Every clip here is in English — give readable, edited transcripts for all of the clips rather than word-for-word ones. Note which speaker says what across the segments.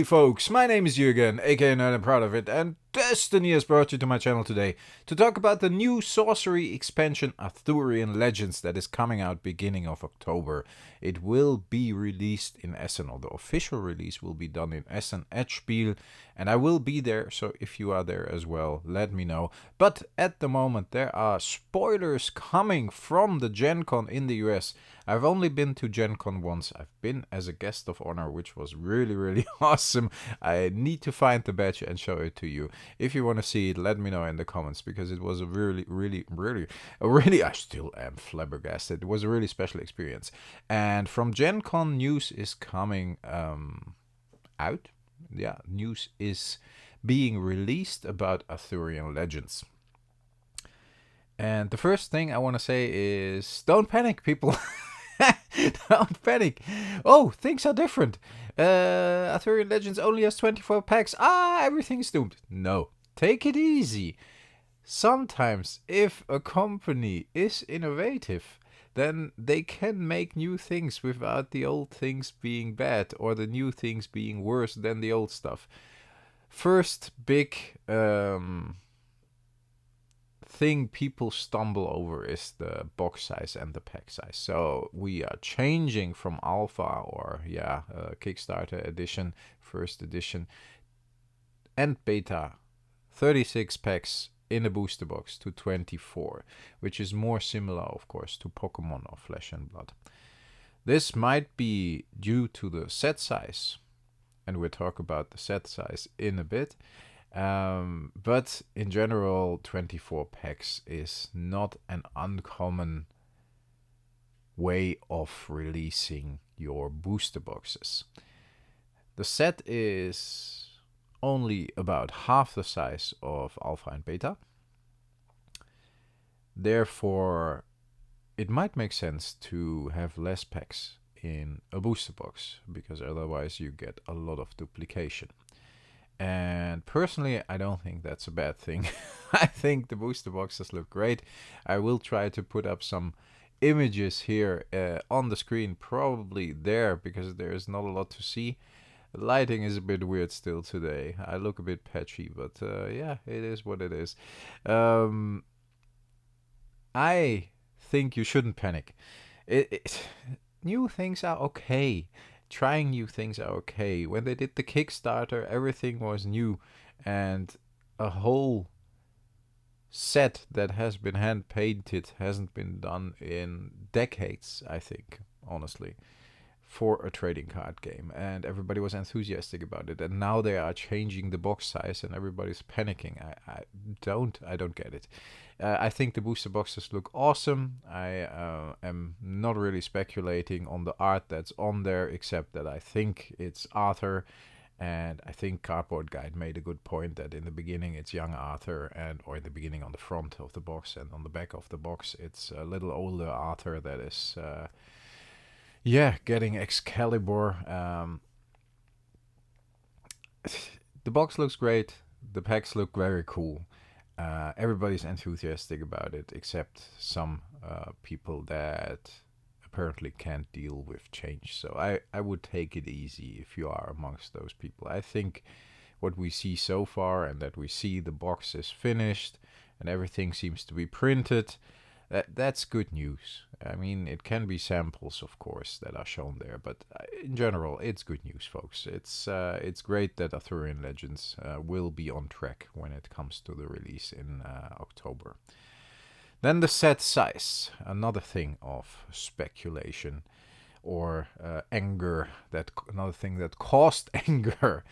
Speaker 1: Hey folks, my name is Jürgen, aka Nerd and Proud of It, and Destiny has brought you to my channel today to talk about the new sorcery expansion Arthurian Legends that is coming out beginning of October. It will be released in Essen, or the official release will be done in Essen at Spiel, and I will be there, so if you are there as well, let me know. But at the moment there are spoilers coming from the Gen Con in the US. I've only been to Gen Con once. I've been as a guest of honor, which was really awesome. I need to find the badge and show it to you. If you want to see it, let me know in the comments, because it was a really, I still am flabbergasted. It was a really special experience. And from Gen Con, news is coming out. Yeah, news is being released about Arthurian Legends. And the first thing I want to say is, don't panic, people. Don't panic. Oh, things are different. Arthurian Legends only has 24 packs. Everything's doomed. No, take it easy. Sometimes, if a company is innovative, then they can make new things without the old things being bad or the new things being worse than the old stuff. First big thing people stumble over is the box size and the pack size. So we are changing from alpha or Kickstarter edition, first edition, and beta 36 packs in a booster box to 24, which is more similar, of course, to Pokemon or Flesh and Blood. This might be due to the set size, and we'll talk about the set size in a bit. But in general, 24 packs is not an uncommon way of releasing your booster boxes. The set is only about half the size of alpha and beta. Therefore, it might make sense to have less packs in a booster box, because otherwise you get a lot of duplication. And personally, I don't think that's a bad thing. I think the booster boxes look great. I will try to put up some images here on the screen, probably there, because there is not a lot to see. The lighting is a bit weird still today. I look a bit patchy, but yeah, it is what it is. I think you shouldn't panic. New things are okay. Trying new things are okay. When they did the Kickstarter, everything was new, and a whole set that has been hand painted hasn't been done in decades, I think, honestly, for a trading card game, and everybody was enthusiastic about it. And now they are changing the box size and everybody's panicking. I don't get it. I think the booster boxes look awesome. I am not really speculating on the art that's on there, except that I think it's Arthur, and I think Cardboard Guide made a good point that in the beginning it's young Arthur, or in the beginning on the front of the box, and on the back of the box it's a little older Arthur that is getting Excalibur. The box looks great. The packs look very cool. Everybody's enthusiastic about it, except some people that apparently can't deal with change. So I would take it easy if you are amongst those people. I think what we see so far, and that we see the box is finished and everything seems to be printed, that's good news. I mean, it can be samples, of course, that are shown there, but in general, it's good news, folks. It's great that Arthurian Legends will be on track when it comes to the release in October. Then the set size, another thing of speculation or anger. Another thing that caused anger.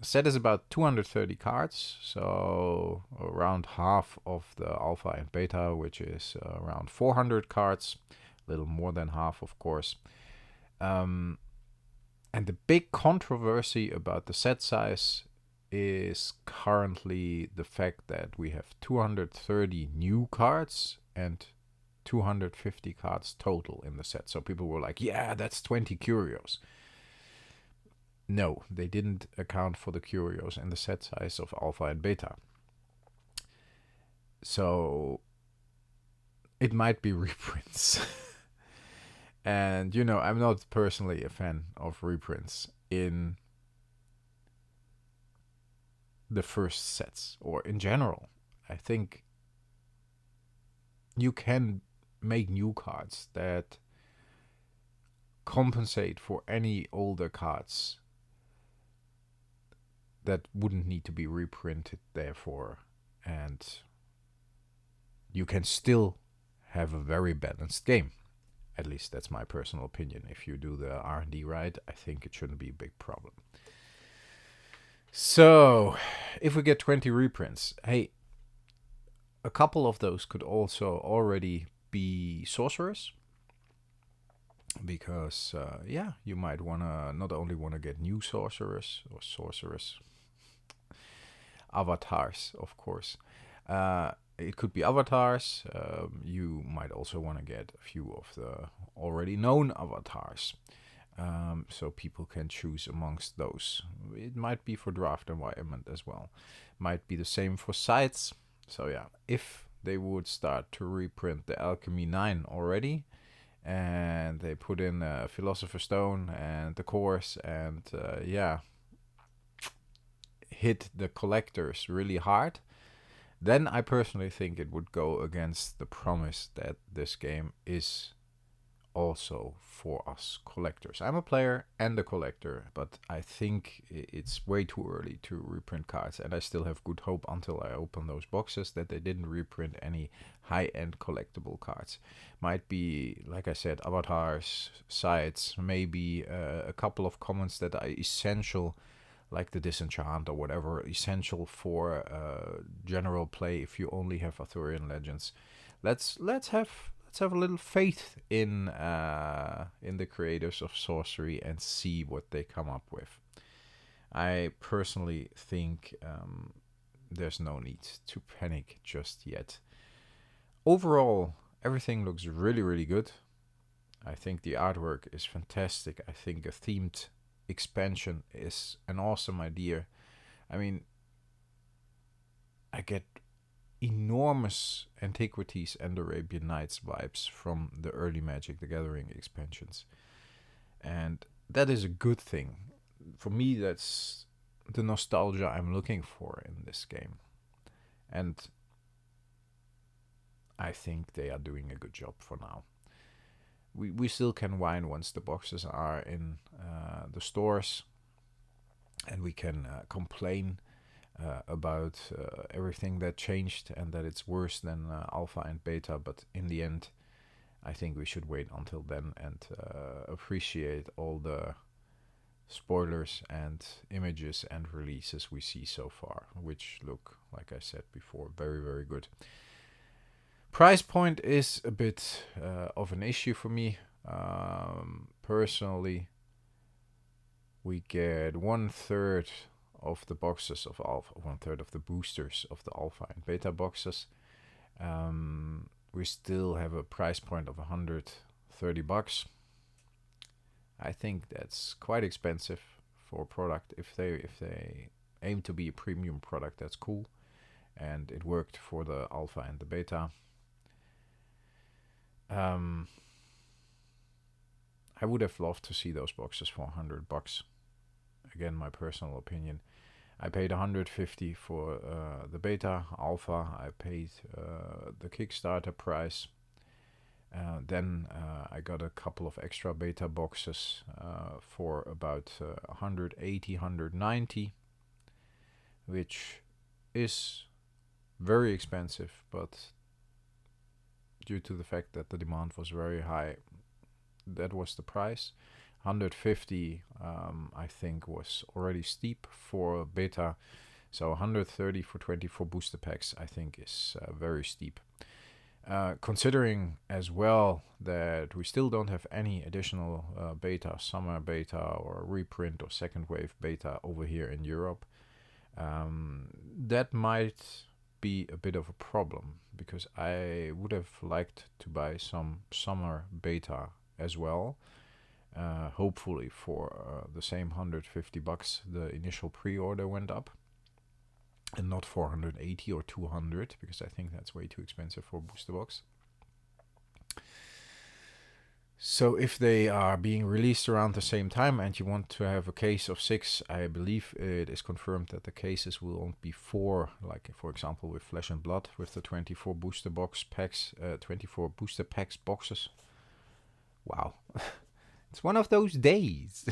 Speaker 1: Set is about 230 cards, so around half of the alpha and beta, which is around 400 cards, a little more than half, of course. And the big controversy about the set size is currently the fact that we have 230 new cards and 250 cards total in the set. So people were like, yeah, that's 20 curios. No, they didn't account for the curios and the set size of alpha and beta. So it might be reprints. And, I'm not personally a fan of reprints. in the first sets, or in general. I think you can make new cards that compensate for any older cards that wouldn't need to be reprinted, therefore, and you can still have a very balanced game. At least that's my personal opinion. If you do the R&D right, I think it shouldn't be a big problem. So, if we get 20 reprints, hey, a couple of those could also already be sorcerers. Because, you might not only want to get new sorcerers or sorceress, avatars, of course. It could be avatars. You might also want to get a few of the already known avatars. So people can choose amongst those. It might be for draft environment as well. Might be the same for sites. So yeah, if they would start to reprint the Alchemy 9 already, and they put in a Philosopher's Stone and the course, and hit the collectors really hard, then I personally think it would go against the promise that this game is also for us collectors. I'm a player and a collector, but I think it's way too early to reprint cards, and I still have good hope until I open those boxes that they didn't reprint any high-end collectible cards. Might be, like I said, avatars, sites, maybe a couple of commons that are essential, like the Disenchant or whatever, essential for general play if you only have Arthurian Legends. Let's have a little faith in the creators of Sorcery and see what they come up with. I personally think there's no need to panic just yet. Overall, everything looks really, really good. I think the artwork is fantastic. I think a themed expansion is an awesome idea. I mean, I get enormous Antiquities and Arabian Nights vibes from the early Magic the Gathering expansions. And that is a good thing. For me, that's the nostalgia I'm looking for in this game. And I think they are doing a good job for now. We still can whine once the boxes are in the stores, and we can complain about everything that changed and that it's worse than alpha and beta, but in the end I think we should wait until then and appreciate all the spoilers and images and releases we see so far, which look, like I said before, very, very good. Price point is a bit of an issue for me. Personally, we get 1/3 of the boxes of alpha, 1/3 of the boosters of the alpha and beta boxes. We still have a price point of $130. I think that's quite expensive for a product. If they aim to be a premium product, that's cool, and it worked for the alpha and the beta. I would have loved to see those boxes for $100. Again, my personal opinion. I paid $150 for the beta, alpha. I paid the Kickstarter price. Then I got a couple of extra beta boxes for about $180, $190, which is very expensive, but due to the fact that the demand was very high, that was the price. $150 I think was already steep for beta, so $130 for 24 booster packs I think is very steep. Considering as well that we still don't have any additional beta, summer beta or reprint or second wave beta over here in Europe, that might be a bit of a problem, because I would have liked to buy some summer beta as well, hopefully for the same $150 the initial pre-order went up, and not $480 or $200, because I think that's way too expensive for a booster box. So if they are being released around the same time and you want to have a case of 6, I believe it is confirmed that the cases will only be 4, like for example with Flesh and Blood with the 24 booster box packs, 24 booster packs boxes. Wow. It's one of those days.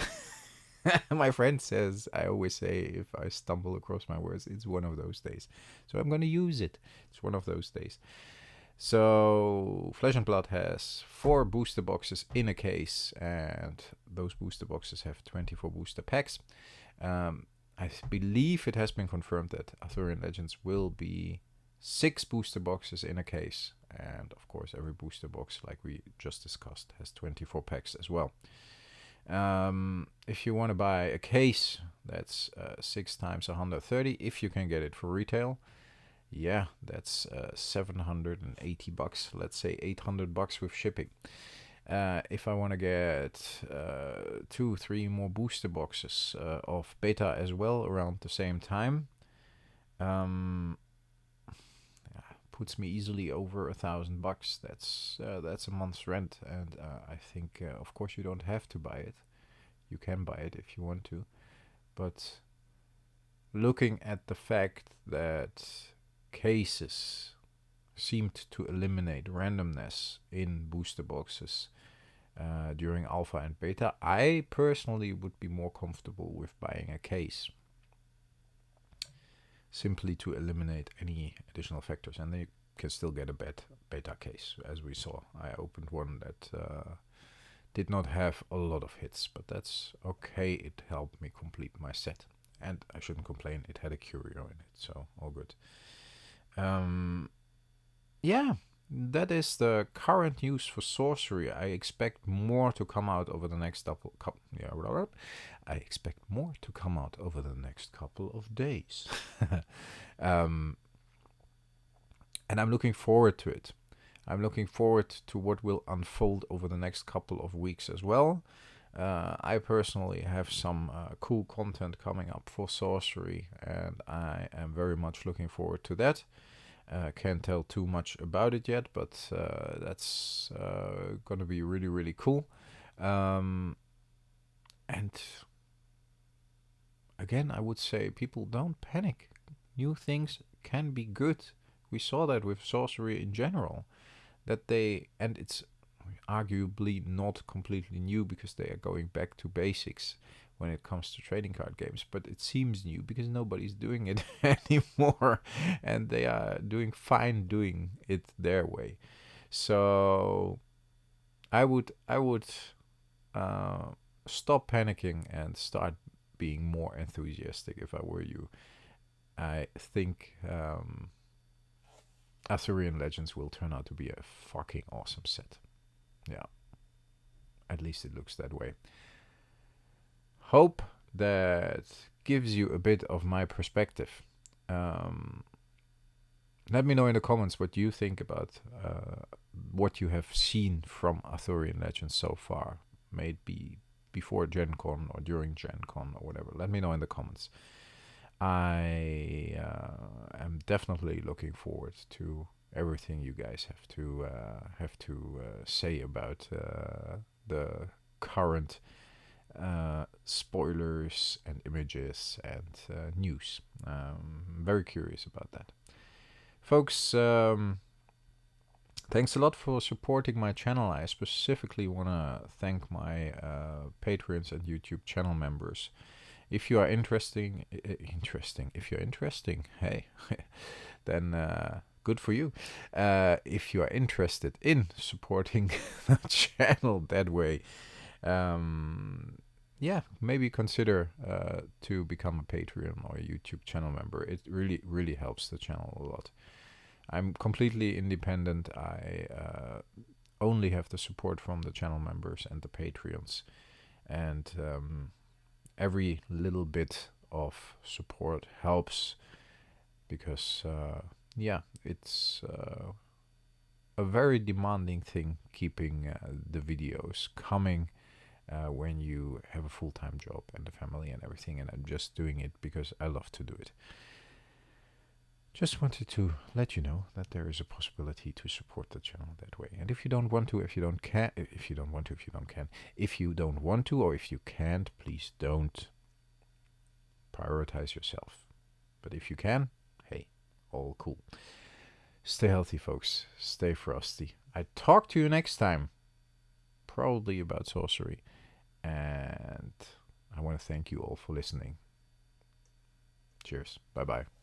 Speaker 1: My friend says, I always say if I stumble across my words, it's one of those days. So I'm going to use it. It's one of those days. So Flesh and Blood has 4 booster boxes in a case, and those booster boxes have 24 booster packs. I believe it has been confirmed that Arthurian Legends will be 6 booster boxes in a case, and of course every booster box, like we just discussed, has 24 packs as well. If you want to buy a case, that's 6 times 130 if you can get it for retail. Yeah, that's $780. Let's say $800 with shipping. If I want to get 2-3 more booster boxes of beta as well around the same time, puts me easily over $1,000. That's a month's rent, and I think, of course, you don't have to buy it. You can buy it if you want to, but looking at the fact that cases seemed to eliminate randomness in booster boxes during alpha and beta, I personally would be more comfortable with buying a case, simply to eliminate any additional factors, and they can still get a beta case, as we saw. I opened one that did not have a lot of hits, but that's okay. It helped me complete my set, and I shouldn't complain, it had a curio in it, so all good. Yeah, that is the current news for Sorcery. I expect more to come out over the next I expect more to come out over the next couple of days. And I'm looking forward to it. I'm looking forward to what will unfold over the next couple of weeks as well. I personally have some cool content coming up for Sorcery, and I am very much looking forward to that. Can't tell too much about it yet, but that's going to be really, really cool. And again, I would say people don't panic. New things can be good. We saw that with Sorcery in general, and it's arguably not completely new because they are going back to basics when it comes to trading card games, but it seems new because nobody's doing it anymore, and they are doing fine doing it their way. So I would stop panicking and start being more enthusiastic if I were you. I think Arthurian Legends will turn out to be a fucking awesome set. Yeah, at least it looks that way. Hope that gives you a bit of my perspective. Let me know in the comments what you think about what you have seen from Arthurian Legends so far. Maybe before Gen Con or during Gen Con or whatever. Let me know in the comments. I am definitely looking forward to everything you guys have to say about the current spoilers and images and news. Very curious about that. Folks, thanks a lot for supporting my channel. I specifically want to thank my Patreons and YouTube channel members. If you are interesting, if you're interesting, hey, then good for you. If you are interested in supporting the channel that way, yeah, maybe consider to become a Patreon or a YouTube channel member. It really, really helps the channel a lot. I'm completely independent. I only have the support from the channel members and the Patreons, and every little bit of support helps, because yeah, it's a very demanding thing keeping the videos coming when you have a full-time job and a family and everything, and I'm just doing it because I love to do it. Just wanted to let you know that there is a possibility to support the channel that way. And if you don't want to, if you don't can, if you don't want to, if you don't can, if you don't want to, or if you can't, please don't. Prioritize yourself. But if you can, hey, all cool. Stay healthy, folks. Stay frosty. I talk to you next time. Probably about sorcery. And I want to thank you all for listening. Cheers. Bye-bye.